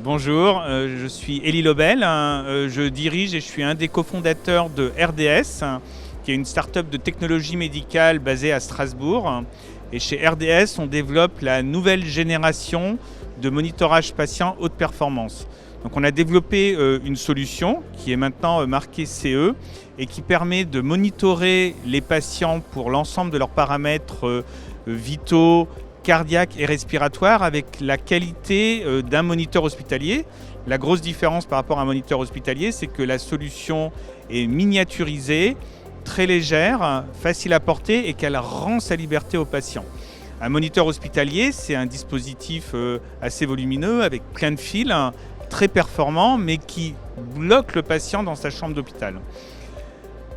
Bonjour, je suis Élie Lobel, je dirige et je suis un des cofondateurs de RDS, qui est une start-up de technologie médicale basée à Strasbourg. Et chez RDS, on développe la nouvelle génération de monitorage patient haute performance. Donc on a développé une solution qui est maintenant marquée CE et qui permet de monitorer les patients pour l'ensemble de leurs paramètres vitaux, cardiaque et respiratoire avec la qualité d'un moniteur hospitalier. La grosse différence par rapport à un moniteur hospitalier, c'est que la solution est miniaturisée, très légère, facile à porter et qu'elle rend sa liberté au patient. Un moniteur hospitalier, c'est un dispositif assez volumineux avec plein de fils, très performant, mais qui bloque le patient dans sa chambre d'hôpital.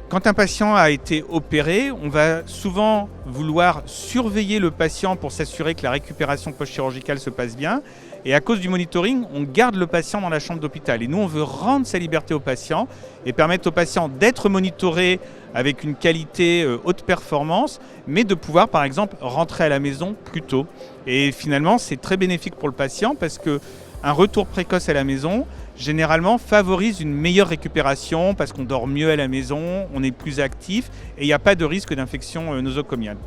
Quand un patient a été opéré, on va souvent vouloir surveiller le patient pour s'assurer que la récupération post-chirurgicale se passe bien. Et à cause du monitoring, on garde le patient dans la chambre d'hôpital. Et nous, on veut rendre sa liberté au patient et permettre au patient d'être monitoré avec une qualité haute performance, mais de pouvoir, par exemple, rentrer à la maison plus tôt. Et finalement, c'est très bénéfique pour le patient parce qu'un retour précoce à la maison, généralement, favorise une meilleure récupération parce qu'on dort mieux à la maison, on est plus actif et il n'y a pas de risque d'infection nosocomiale.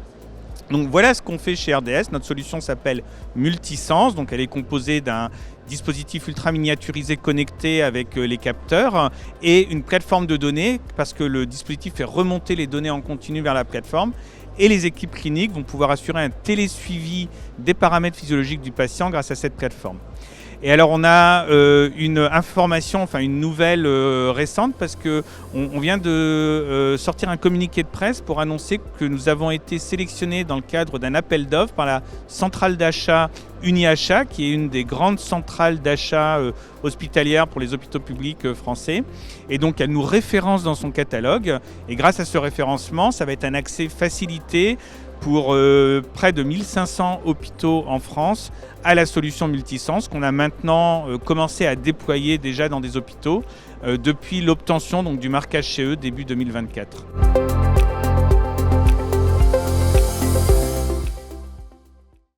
Donc voilà ce qu'on fait chez RDS. Notre solution s'appelle Multisense. Donc elle est composée d'un dispositif ultra miniaturisé connecté avec les capteurs et une plateforme de données parce que le dispositif fait remonter les données en continu vers la plateforme. Et les équipes cliniques vont pouvoir assurer un télésuivi des paramètres physiologiques du patient grâce à cette plateforme. Et alors on a une information, enfin une nouvelle récente parce qu'on vient de sortir un communiqué de presse pour annoncer que nous avons été sélectionnés dans le cadre d'un appel d'offres par la centrale d'achat UniAchat, qui est une des grandes centrales d'achat hospitalières pour les hôpitaux publics français. Et donc elle nous référence dans son catalogue. Et grâce à ce référencement, ça va être un accès facilité pour près de 1500 hôpitaux en France à la solution Multisense qu'on a maintenant commencé à déployer déjà dans des hôpitaux depuis l'obtention donc, du marquage CE début 2024.